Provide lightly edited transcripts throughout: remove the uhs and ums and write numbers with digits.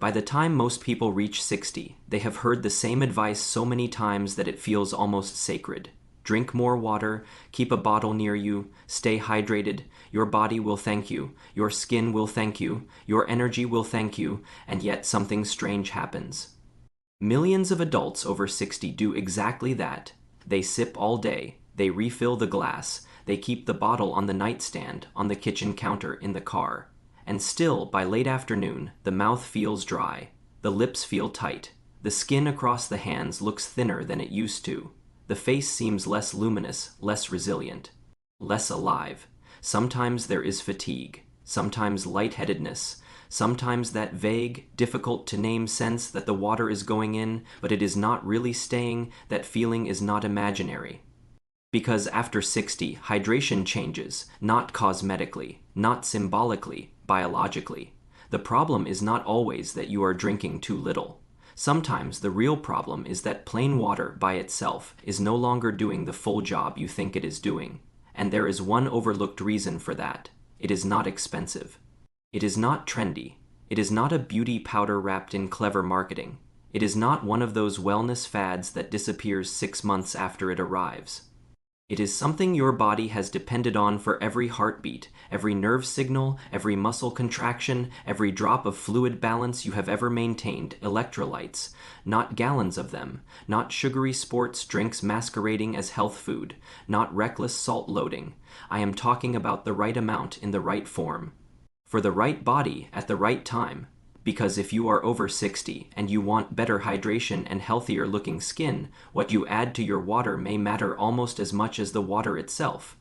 By the time most people reach 60, they have heard the same advice so many times that it feels almost sacred. Drink more water, keep a bottle near you, stay hydrated, your body will thank you, your skin will thank you, your energy will thank you, and yet something strange happens. Millions of adults over 60 do exactly that. They sip all day, they refill the glass, they keep the bottle on the nightstand, on the kitchen counter, in the car. And still, by late afternoon, the mouth feels dry, the lips feel tight, the skin across the hands looks thinner than it used to, the face seems less luminous, less resilient, less alive. Sometimes there is fatigue, sometimes lightheadedness, sometimes that vague, difficult-to-name sense that the water is going in, but it is not really staying, that feeling is not imaginary. Because after 60, hydration changes, not cosmetically, not symbolically, biologically. The problem is not always that you are drinking too little. Sometimes the real problem is that plain water by itself is no longer doing the full job you think it is doing. And there is one overlooked reason for that. It is not expensive. It is not trendy. It is not a beauty powder wrapped in clever marketing. It is not one of those wellness fads that disappears 6 months after it arrives. It is something your body has depended on for every heartbeat, every nerve signal, every muscle contraction, every drop of fluid balance you have ever maintained, electrolytes, not gallons of them, not sugary sports drinks masquerading as health food, not reckless salt loading. I am talking about the right amount in the right form. For the right body at the right time. Because if you are over 60 and you want better hydration and healthier looking skin, what you add to your water may matter almost as much as the water itself.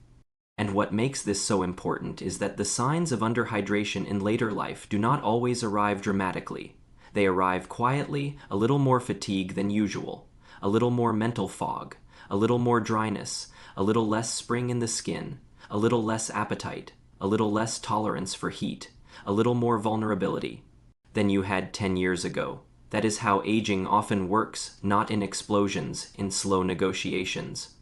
And what makes this so important is that the signs of underhydration in later life do not always arrive dramatically. They arrive quietly, a little more fatigue than usual, a little more mental fog, a little more dryness, a little less spring in the skin, a little less appetite, a little less tolerance for heat, a little more vulnerability than you had 10 years ago. That is how aging often works, not in explosions, in slow negotiations.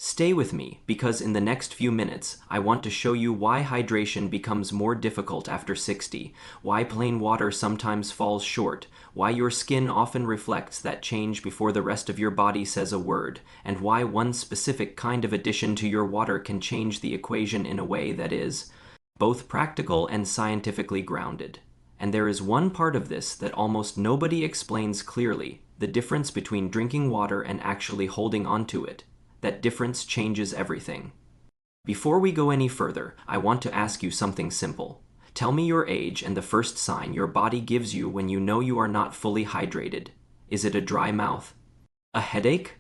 Stay with me, because in the next few minutes, I want to show you why hydration becomes more difficult after 60, why plain water sometimes falls short, why your skin often reflects that change before the rest of your body says a word, and why one specific kind of addition to your water can change the equation in a way that is both practical and scientifically grounded. And there is one part of this that almost nobody explains clearly, the difference between drinking water and actually holding onto it. That difference changes everything. Before we go any further, I want to ask you something simple. Tell me your age and the first sign your body gives you when you know you are not fully hydrated. Is it a dry mouth? A headache?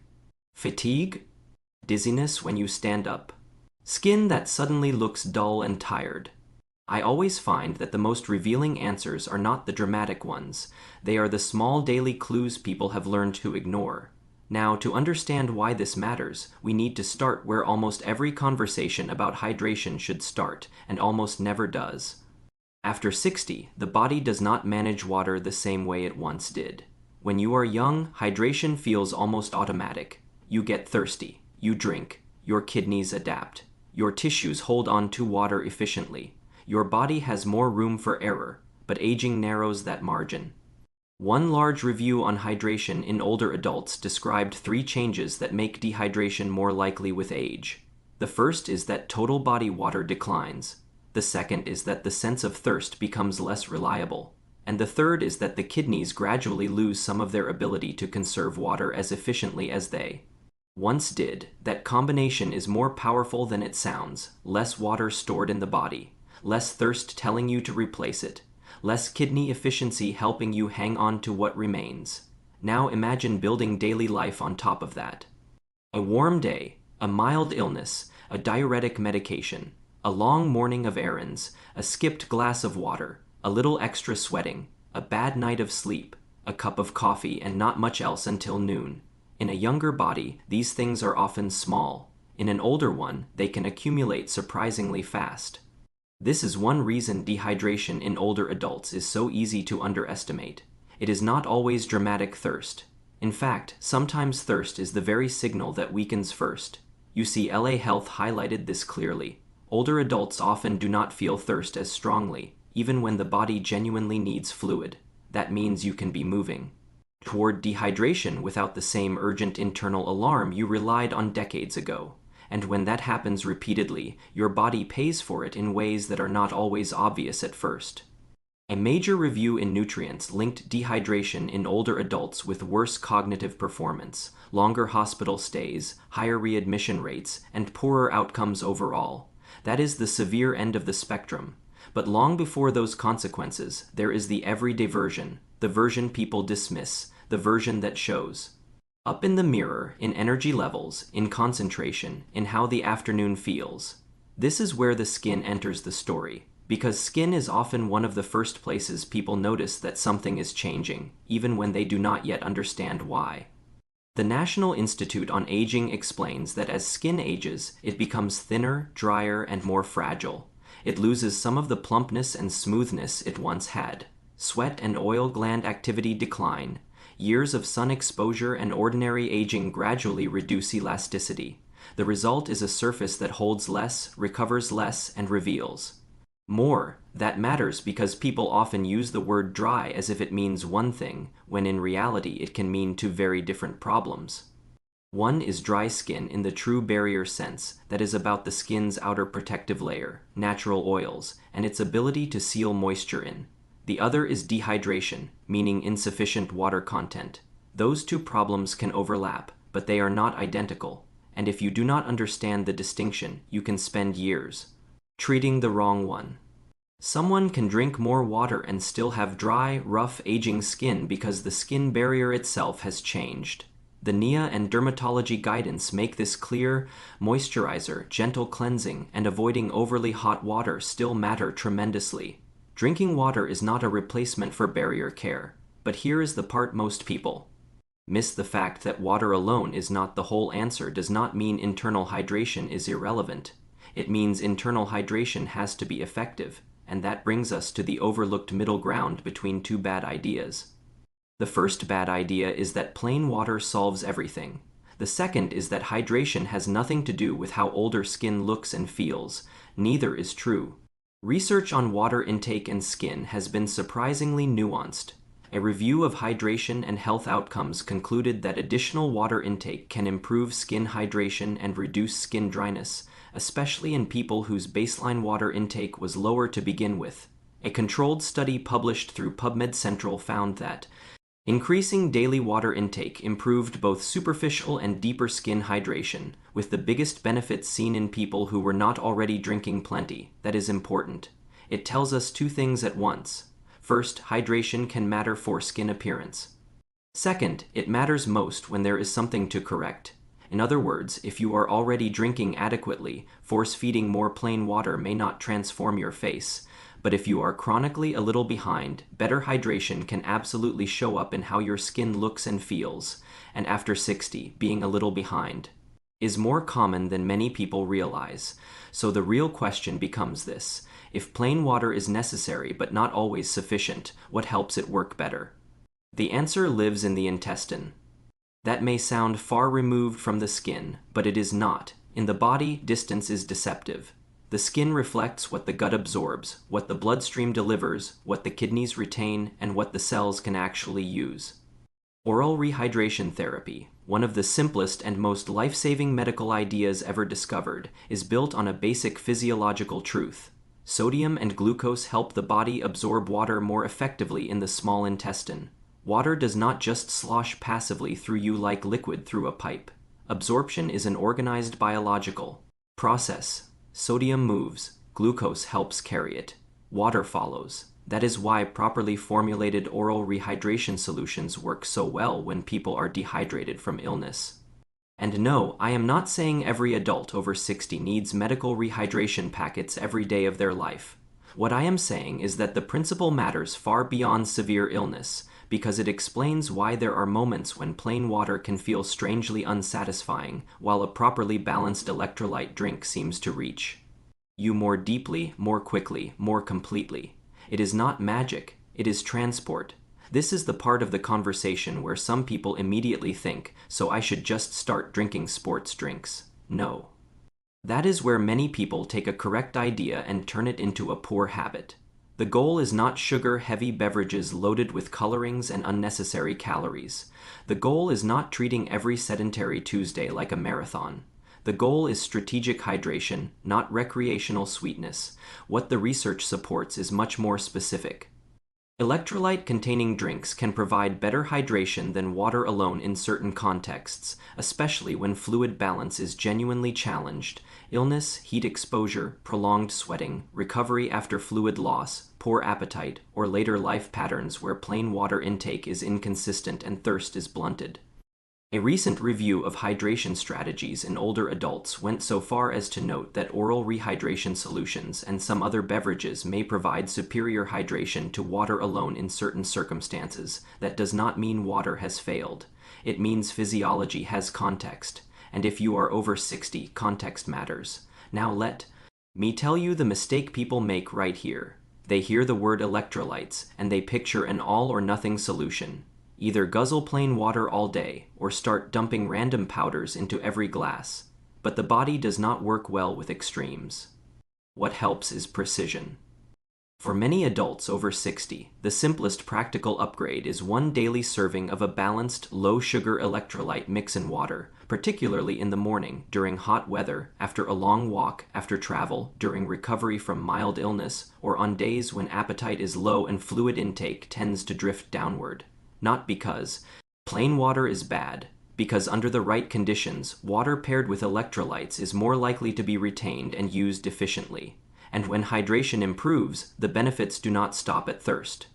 Fatigue? Dizziness when you stand up? Skin that suddenly looks dull and tired? I always find that the most revealing answers are not the dramatic ones. They are the small daily clues people have learned to ignore. Now, to understand why this matters, we need to start where almost every conversation about hydration should start, and almost never does. After 60, the body does not manage water the same way it once did. When you are young, hydration feels almost automatic. You get thirsty, you drink, your kidneys adapt, your tissues hold on to water efficiently. Your body has more room for error, but aging narrows that margin. One large review on hydration in older adults described 3 changes that make dehydration more likely with age. The first is that total body water declines. The second is that the sense of thirst becomes less reliable. And the third is that the kidneys gradually lose some of their ability to conserve water as efficiently as they once did. That combination is more powerful than it sounds. Less water stored in the body. Less thirst telling you to replace it, less kidney efficiency helping you hang on to what remains. Now imagine building daily life on top of that. A warm day, a mild illness, a diuretic medication, a long morning of errands, a skipped glass of water, a little extra sweating, a bad night of sleep, a cup of coffee, and not much else until noon. In a younger body, these things are often small. In an older one, they can accumulate surprisingly fast. This is one reason dehydration in older adults is so easy to underestimate. It is not always dramatic thirst. In fact, sometimes thirst is the very signal that weakens first. You see, LA Health highlighted this clearly. Older adults often do not feel thirst as strongly, even when the body genuinely needs fluid. that means you can be moving. Toward dehydration without the same urgent internal alarm you relied on decades ago. And when that happens repeatedly, your body pays for it in ways that are not always obvious at first. A major review in Nutrients linked dehydration in older adults with worse cognitive performance, longer hospital stays, higher readmission rates, and poorer outcomes overall. That is the severe end of the spectrum. But long before those consequences, there is the everyday version, the version people dismiss, the version that shows up in the mirror, in energy levels, in concentration, in how the afternoon feels. This is where the skin enters the story, because skin is often one of the first places people notice that something is changing, even when they do not yet understand why. The National Institute on Aging explains that as skin ages, it becomes thinner, drier, and more fragile. It loses some of the plumpness and smoothness it once had. Sweat and oil gland activity decline. Years of sun exposure and ordinary aging gradually reduce elasticity. The result is a surface that holds less, recovers less, and reveals more. That matters because people often use the word dry as if it means one thing, when in reality it can mean two very different problems. One is dry skin in the true barrier sense, that is about the skin's outer protective layer, natural oils, and its ability to seal moisture in. The other is dehydration, meaning insufficient water content. Those two problems can overlap, but they are not identical, and if you do not understand the distinction, you can spend years treating the wrong one. Someone can drink more water and still have dry, rough, aging skin because the skin barrier itself has changed. The NIA and dermatology guidance make this clear. Moisturizer, gentle cleansing, and avoiding overly hot water still matter tremendously. Drinking water is not a replacement for barrier care, but here is the part most people miss. The fact that water alone is not the whole answer does not mean internal hydration is irrelevant. It means internal hydration has to be effective, and that brings us to the overlooked middle ground between two bad ideas. The first bad idea is that plain water solves everything. The second is that hydration has nothing to do with how older skin looks and feels. Neither is true. Research on water intake and skin has been surprisingly nuanced. A review of hydration and health outcomes concluded that additional water intake can improve skin hydration and reduce skin dryness, especially in people whose baseline water intake was lower to begin with. A controlled study published through PubMed Central found that increasing daily water intake improved both superficial and deeper skin hydration, with the biggest benefits seen in people who were not already drinking plenty. That is important. It tells us two things at once. First, hydration can matter for skin appearance. Second, it matters most when there is something to correct. In other words, if you are already drinking adequately, force-feeding more plain water may not transform your face. But if you are chronically a little behind, better hydration can absolutely show up in how your skin looks and feels. And after 60, being a little behind is more common than many people realize. So the real question becomes this: if plain water is necessary but not always sufficient, what helps it work better? The answer lives in the intestine. That may sound far removed from the skin, but it is not. In the body, distance is deceptive. The skin reflects what the gut absorbs, what the bloodstream delivers, what the kidneys retain, and what the cells can actually use. Oral rehydration therapy, one of the simplest and most life-saving medical ideas ever discovered, is built on a basic physiological truth. Sodium and glucose help the body absorb water more effectively in the small intestine. Water does not just slosh passively through you like liquid through a pipe. Absorption is an organized biological process. Sodium moves, glucose helps carry it. Water follows. That is why properly formulated oral rehydration solutions work so well when people are dehydrated from illness. And no, I am not saying every adult over 60 needs medical rehydration packets every day of their life. What I am saying is that the principle matters far beyond severe illness, because it explains why there are moments when plain water can feel strangely unsatisfying, while a properly balanced electrolyte drink seems to reach you more deeply, more quickly, more completely. It is not magic, it is transport. This is the part of the conversation where some people immediately think, so I should just start drinking sports drinks. No. That is where many people take a correct idea and turn it into a poor habit. The goal is not sugar-heavy beverages loaded with colorings and unnecessary calories. The goal is not treating every sedentary Tuesday like a marathon. The goal is strategic hydration, not recreational sweetness. What the research supports is much more specific. Electrolyte-containing drinks can provide better hydration than water alone in certain contexts, especially when fluid balance is genuinely challenged. Illness, heat exposure, prolonged sweating, recovery after fluid loss, poor appetite, or later life patterns where plain water intake is inconsistent and thirst is blunted. A recent review of hydration strategies in older adults went so far as to note that oral rehydration solutions and some other beverages may provide superior hydration to water alone in certain circumstances. That does not mean water has failed. It means physiology has context, and if you are over 60, context matters. Now let me tell you the mistake people make right here. They hear the word electrolytes, and they picture an all-or-nothing solution. Either guzzle plain water all day, or start dumping random powders into every glass. But the body does not work well with extremes. What helps is precision. For many adults over 60, the simplest practical upgrade is one daily serving of a balanced, low-sugar electrolyte mix in water, particularly in the morning, during hot weather, after a long walk, after travel, during recovery from mild illness, or on days when appetite is low and fluid intake tends to drift downward. Not because plain water is bad, because under the right conditions, water paired with electrolytes is more likely to be retained and used efficiently. And when hydration improves, the benefits do not stop at thirst.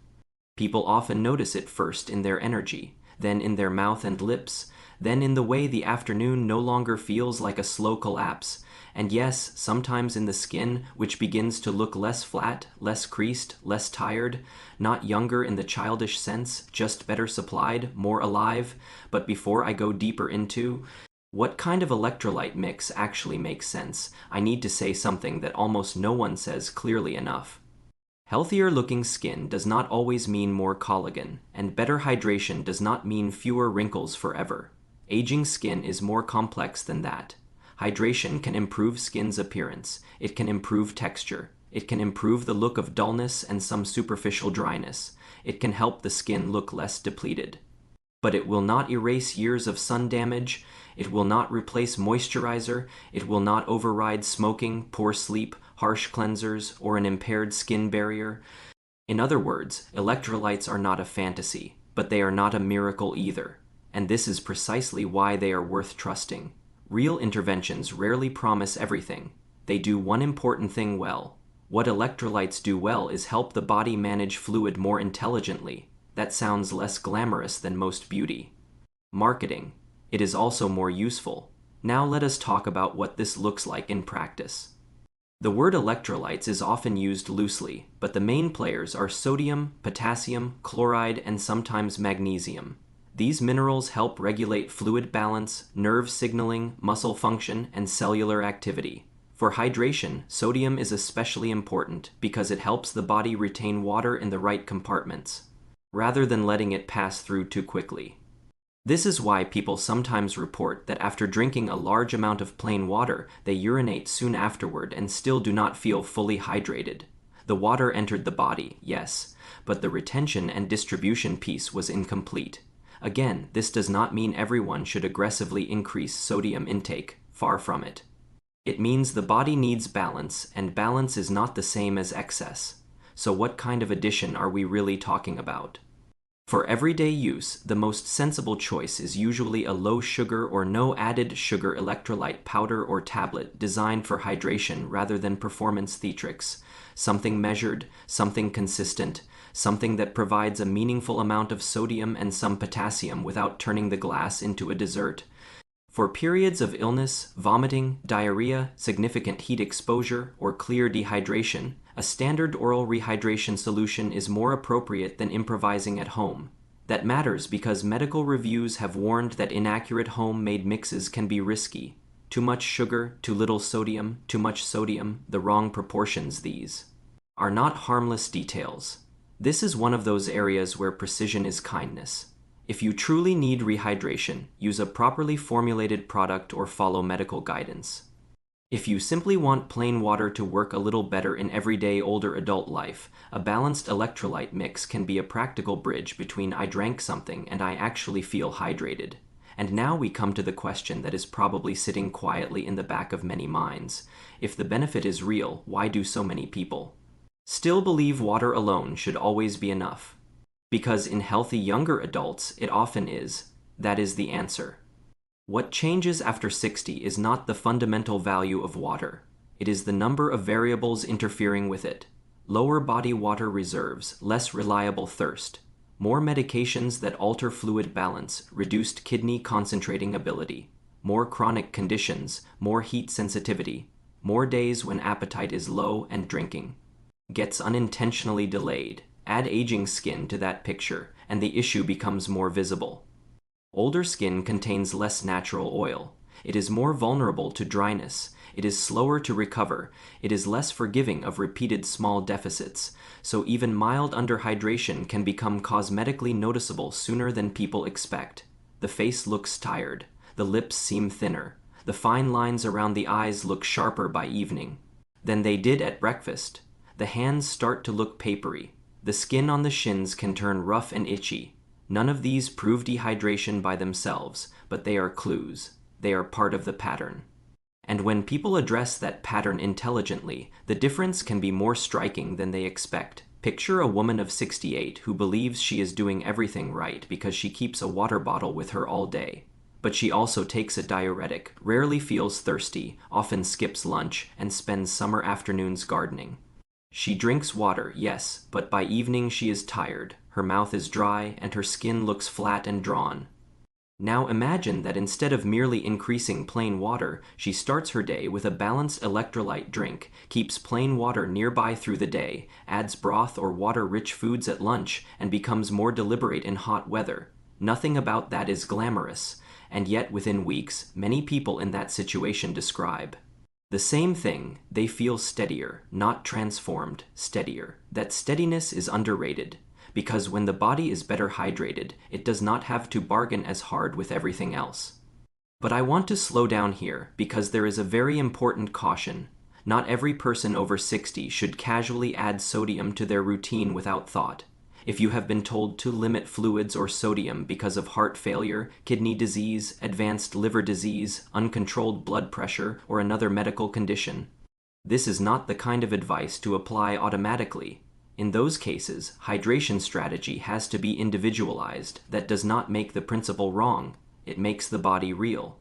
People often notice it first in their energy, then in their mouth and lips, then in the way the afternoon no longer feels like a slow collapse, and yes, sometimes in the skin, which begins to look less flat, less creased, less tired, not younger in the childish sense, just better supplied, more alive. But before I go deeper into what kind of electrolyte mix actually makes sense, I need to say something that almost no one says clearly enough. Healthier-looking skin does not always mean more collagen, and better hydration does not mean fewer wrinkles forever. Aging skin is more complex than that. Hydration can improve skin's appearance, it can improve texture, it can improve the look of dullness and some superficial dryness, it can help the skin look less depleted. But it will not erase years of sun damage, it will not replace moisturizer, it will not override smoking, poor sleep, harsh cleansers, or an impaired skin barrier. In other words, electrolytes are not a fantasy, but they are not a miracle either. And this is precisely why they are worth trusting. Real interventions rarely promise everything. They do one important thing well. What electrolytes do well is help the body manage fluid more intelligently. That sounds less glamorous than most beauty. Marketing. It is also more useful. Now let us talk about what this looks like in practice. The word electrolytes is often used loosely, but the main players are sodium, potassium, chloride, and sometimes magnesium. These minerals help regulate fluid balance, nerve signaling, muscle function, and cellular activity. For hydration, sodium is especially important because it helps the body retain water in the right compartments, rather than letting it pass through too quickly. This is why people sometimes report that after drinking a large amount of plain water, they urinate soon afterward and still do not feel fully hydrated. The water entered the body, yes, but the retention and distribution piece was incomplete. Again, this does not mean everyone should aggressively increase sodium intake, far from it. It means the body needs balance, and balance is not the same as excess. So what kind of addition are we really talking about? For everyday use, the most sensible choice is usually a low-sugar or no added sugar electrolyte powder or tablet designed for hydration rather than performance theatrics. Something measured, something consistent, something that provides a meaningful amount of sodium and some potassium without turning the glass into a dessert. For periods of illness, vomiting, diarrhea, significant heat exposure, or clear dehydration, a standard oral rehydration solution is more appropriate than improvising at home. That matters because medical reviews have warned that inaccurate home-made mixes can be risky. Too much sugar, too little sodium, too much sodium, the wrong proportions. These are not harmless details. This is one of those areas where precision is kindness. If you truly need rehydration, use a properly formulated product or follow medical guidance. If you simply want plain water to work a little better in everyday older adult life, a balanced electrolyte mix can be a practical bridge between I drank something and I actually feel hydrated. And now we come to the question that is probably sitting quietly in the back of many minds. If the benefit is real, why do so many people still believe water alone should always be enough? Because in healthy younger adults, it often is. That is the answer. What changes after 60 is not the fundamental value of water. It is the number of variables interfering with it. Lower body water reserves, less reliable thirst, more medications that alter fluid balance, reduced kidney concentrating ability, more chronic conditions, more heat sensitivity, more days when appetite is low and drinking gets unintentionally delayed. Add aging skin to that picture, and the issue becomes more visible. Older skin contains less natural oil. It is more vulnerable to dryness. It is slower to recover. It is less forgiving of repeated small deficits. So even mild underhydration can become cosmetically noticeable sooner than people expect. The face looks tired. The lips seem thinner. The fine lines around the eyes look sharper by evening than they did at breakfast. The hands start to look papery. The skin on the shins can turn rough and itchy. None of these prove dehydration by themselves, but they are clues. They are part of the pattern. And when people address that pattern intelligently, the difference can be more striking than they expect. Picture a woman of 68 who believes she is doing everything right because she keeps a water bottle with her all day. But she also takes a diuretic, rarely feels thirsty, often skips lunch, and spends summer afternoons gardening. She drinks water, yes, but by evening she is tired, her mouth is dry, and her skin looks flat and drawn. Now imagine that instead of merely increasing plain water, she starts her day with a balanced electrolyte drink, keeps plain water nearby through the day, adds broth or water-rich foods at lunch, and becomes more deliberate in hot weather. Nothing about that is glamorous, and yet within weeks, many people in that situation describe the same thing. They feel steadier, not transformed, steadier. That steadiness is underrated, because when the body is better hydrated, it does not have to bargain as hard with everything else. But I want to slow down here, because there is a very important caution. Not every person over 60 should casually add sodium to their routine without thought. If you have been told to limit fluids or sodium because of heart failure, kidney disease, advanced liver disease, uncontrolled blood pressure, or another medical condition, this is not the kind of advice to apply automatically. In those cases, hydration strategy has to be individualized. That does not make the principle wrong. It makes the body real.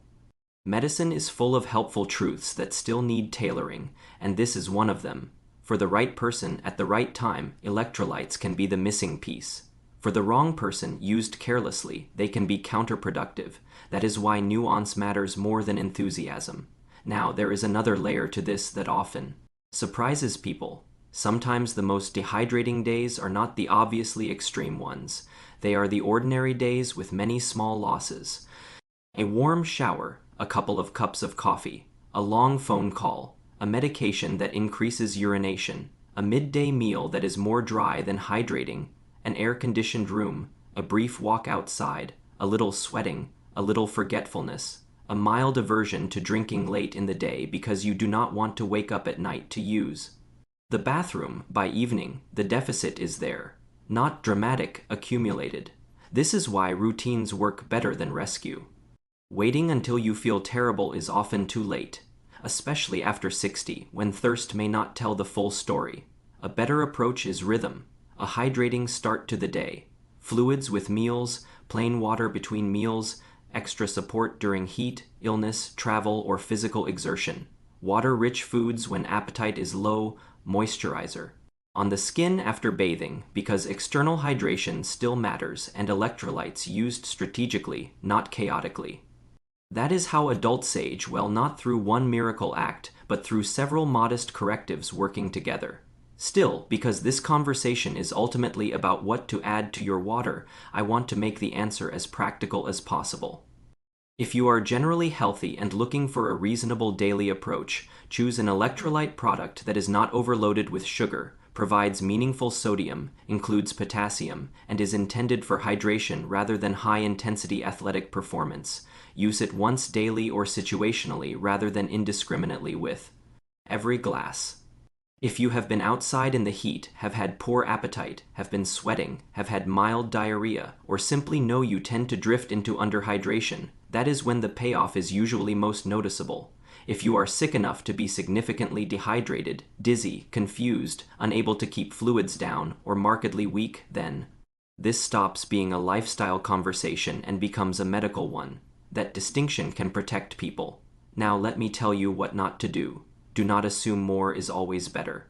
Medicine is full of helpful truths that still need tailoring, and this is one of them. For the right person at the right time, electrolytes can be the missing piece. For the wrong person, used carelessly, they can be counterproductive. That is why nuance matters more than enthusiasm. Now, there is another layer to this that often surprises people. Sometimes the most dehydrating days are not the obviously extreme ones. They are the ordinary days with many small losses. A warm shower, a couple of cups of coffee, a long phone call, a medication that increases urination, a midday meal that is more dry than hydrating, an air-conditioned room, a brief walk outside, a little sweating, a little forgetfulness, a mild aversion to drinking late in the day because you do not want to wake up at night to use the bathroom. By evening, the deficit is there, not dramatic, accumulated. This is why routines work better than rescue. Waiting until you feel terrible is often too late, especially after 60, when thirst may not tell the full story. A better approach is rhythm, a hydrating start to the day, fluids with meals, plain water between meals, extra support during heat, illness, travel, or physical exertion, water-rich foods when appetite is low, moisturizer on the skin after bathing, because external hydration still matters, and electrolytes used strategically, not chaotically. That is how adults age well, not through one miracle act, but through several modest correctives working together. Still, because this conversation is ultimately about what to add to your water, I want to make the answer as practical as possible. If you are generally healthy and looking for a reasonable daily approach, choose an electrolyte product that is not overloaded with sugar, provides meaningful sodium, includes potassium, and is intended for hydration rather than high-intensity athletic performance. Use it once daily or situationally rather than indiscriminately with every glass. If you have been outside in the heat, have had poor appetite, have been sweating, have had mild diarrhea, or simply know you tend to drift into underhydration, that is when the payoff is usually most noticeable. If you are sick enough to be significantly dehydrated, dizzy, confused, unable to keep fluids down, or markedly weak, then this stops being a lifestyle conversation and becomes a medical one. That distinction can protect people. Now let me tell you what not to do. Do not assume more is always better.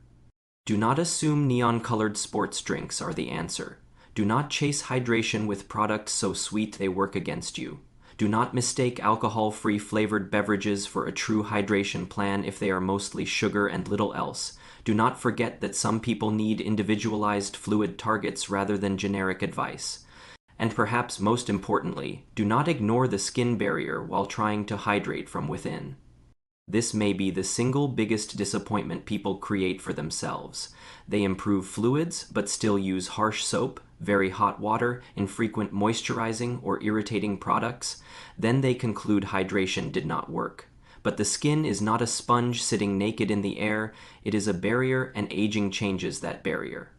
Do not assume neon-colored sports drinks are the answer. Do not chase hydration with products so sweet they work against you. Do not mistake alcohol-free flavored beverages for a true hydration plan if they are mostly sugar and little else. Do not forget that some people need individualized fluid targets rather than generic advice. And perhaps most importantly, do not ignore the skin barrier while trying to hydrate from within. This may be the single biggest disappointment people create for themselves. They improve fluids, but still use harsh soap, very hot water, infrequent moisturizing, or irritating products. Then they conclude hydration did not work. But the skin is not a sponge sitting naked in the air, it is a barrier, and aging changes that barrier.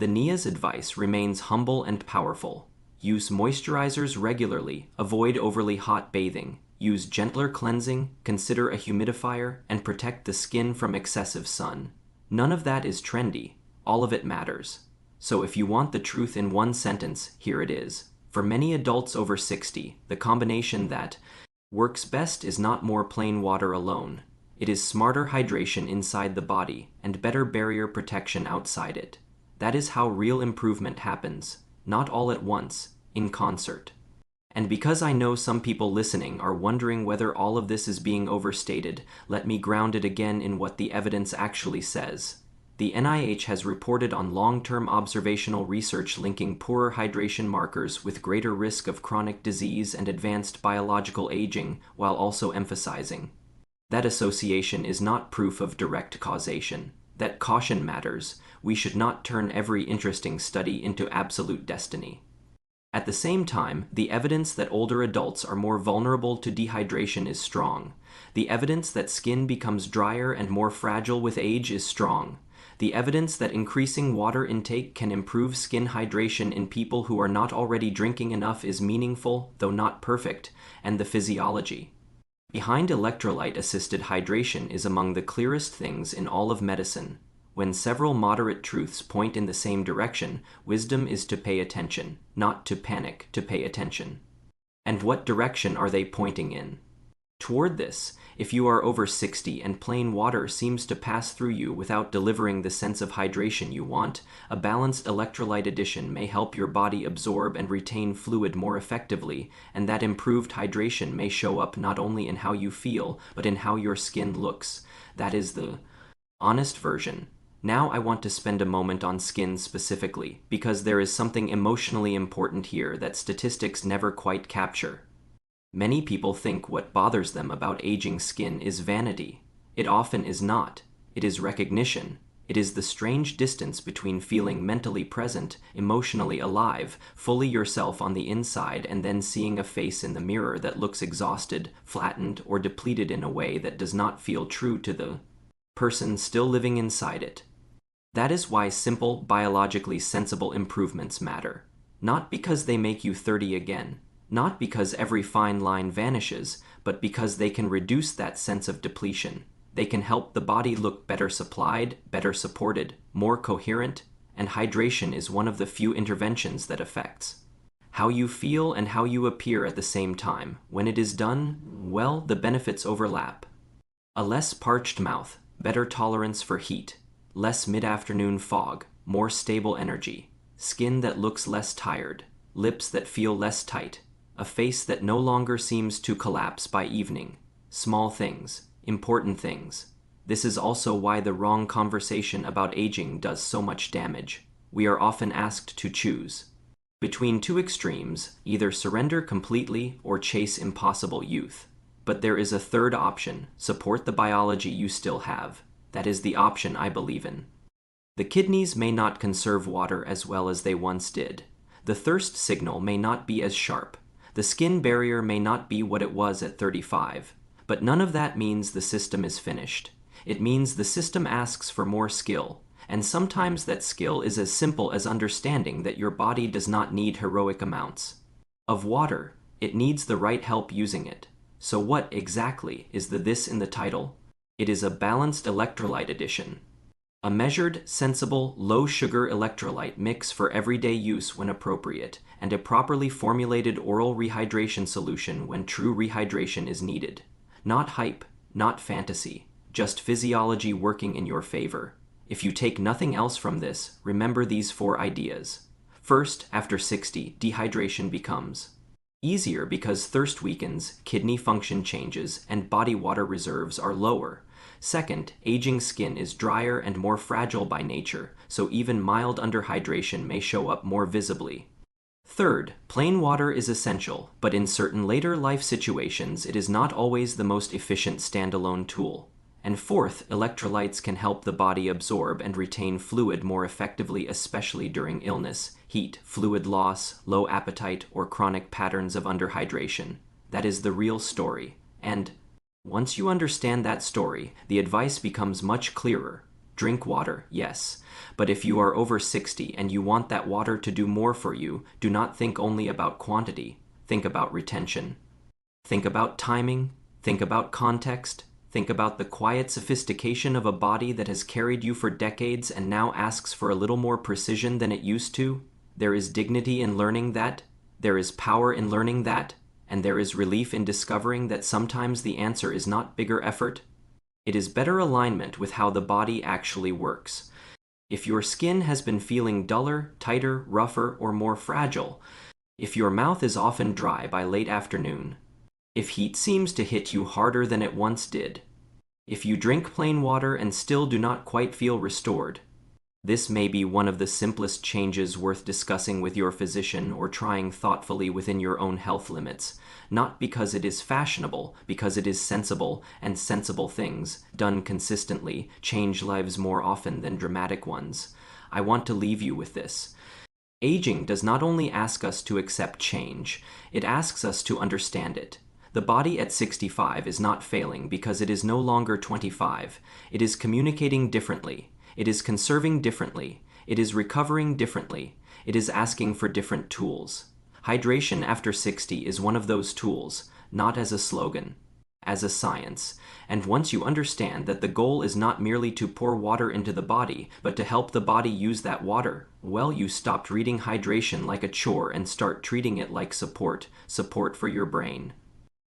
The NIA's advice remains humble and powerful. Use moisturizers regularly, avoid overly hot bathing. Use gentler cleansing, consider a humidifier, and protect the skin from excessive sun. None of that is trendy. All of it matters. So if you want the truth in one sentence, here it is. For many adults over 60, the combination that works best is not more plain water alone. It is smarter hydration inside the body and better barrier protection outside it. That is how real improvement happens, not all at once, in concert. And because I know some people listening are wondering whether all of this is being overstated, let me ground it again in what the evidence actually says. The NIH has reported on long-term observational research linking poorer hydration markers with greater risk of chronic disease and advanced biological aging, while also emphasizing that association is not proof of direct causation. That caution matters. We should not turn every interesting study into absolute destiny. At the same time, the evidence that older adults are more vulnerable to dehydration is strong. The evidence that skin becomes drier and more fragile with age is strong. The evidence that increasing water intake can improve skin hydration in people who are not already drinking enough is meaningful, though not perfect, and the physiology behind electrolyte-assisted hydration is among the clearest things in all of medicine. When several moderate truths point in the same direction, wisdom is to pay attention, not to panic, to pay attention. And what direction are they pointing in? Toward this, if you are over 60 and plain water seems to pass through you without delivering the sense of hydration you want, a balanced electrolyte addition may help your body absorb and retain fluid more effectively, and that improved hydration may show up not only in how you feel, but in how your skin looks. That is the honest version. Now I want to spend a moment on skin specifically, because there is something emotionally important here that statistics never quite capture. Many people think what bothers them about aging skin is vanity. It often is not. It is recognition. It is the strange distance between feeling mentally present, emotionally alive, fully yourself on the inside, and then seeing a face in the mirror that looks exhausted, flattened, or depleted in a way that does not feel true to the person still living inside it. That is why simple, biologically sensible improvements matter. Not because they make you 30 again. Not because every fine line vanishes, but because they can reduce that sense of depletion. They can help the body look better supplied, better supported, more coherent, and hydration is one of the few interventions that affects how you feel and how you appear at the same time. When it is done, well, the benefits overlap. A less parched mouth, better tolerance for heat, less mid-afternoon fog, more stable energy, skin that looks less tired, lips that feel less tight, a face that no longer seems to collapse by evening. Small things, important things. This is also why the wrong conversation about aging does so much damage. We are often asked to choose between two extremes, either surrender completely or chase impossible youth. But there is a third option: support the biology you still have. That is the option I believe in. The kidneys may not conserve water as well as they once did. The thirst signal may not be as sharp. The skin barrier may not be what it was at 35. But none of that means the system is finished. It means the system asks for more skill. And sometimes that skill is as simple as understanding that your body does not need heroic amounts of water. It needs the right help using it. So what exactly is the this in the title? It is a balanced electrolyte addition. A measured, sensible, low-sugar electrolyte mix for everyday use when appropriate, and a properly formulated oral rehydration solution when true rehydration is needed. Not hype, not fantasy, just physiology working in your favor. If you take nothing else from this, remember these 4 ideas. First, after 60, dehydration becomes easier because thirst weakens, kidney function changes, and body water reserves are lower. Second, aging skin is drier and more fragile by nature, so even mild underhydration may show up more visibly. Third, plain water is essential, but in certain later life situations it is not always the most efficient standalone tool. And fourth, electrolytes can help the body absorb and retain fluid more effectively, especially during illness, heat, fluid loss, low appetite, or chronic patterns of underhydration. That is the real story. And once you understand that story, the advice becomes much clearer. Drink water, yes. But if you are over 60 and you want that water to do more for you, do not think only about quantity. Think about retention. Think about timing. Think about context. Think about the quiet sophistication of a body that has carried you for decades and now asks for a little more precision than it used to. There is dignity in learning that. There is power in learning that. And there is relief in discovering that sometimes the answer is not bigger effort. It is better alignment with how the body actually works. If your skin has been feeling duller, tighter, rougher, or more fragile, if your mouth is often dry by late afternoon, if heat seems to hit you harder than it once did, if you drink plain water and still do not quite feel restored, this may be one of the simplest changes worth discussing with your physician or trying thoughtfully within your own health limits, not because it is fashionable, because it is sensible, and sensible things, done consistently, change lives more often than dramatic ones. I want to leave you with this. Aging does not only ask us to accept change, it asks us to understand it. The body at 65 is not failing because it is no longer 25. It is communicating differently. It is conserving differently. It is recovering differently. It is asking for different tools. Hydration after 60 is one of those tools, not as a slogan, as a science. And once you understand that the goal is not merely to pour water into the body, but to help the body use that water, well, you stop treating hydration like a chore and start treating it like support for your brain.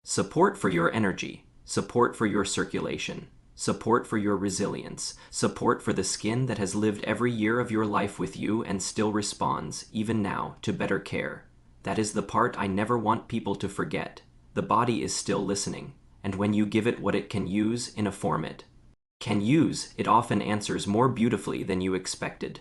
Support for your energy, support for your circulation, support for your resilience, support for the skin that has lived every year of your life with you and still responds, even now, to better care. That is the part I never want people to forget. The body is still listening, and when you give it what it can use in a form it can use, it often answers more beautifully than you expected.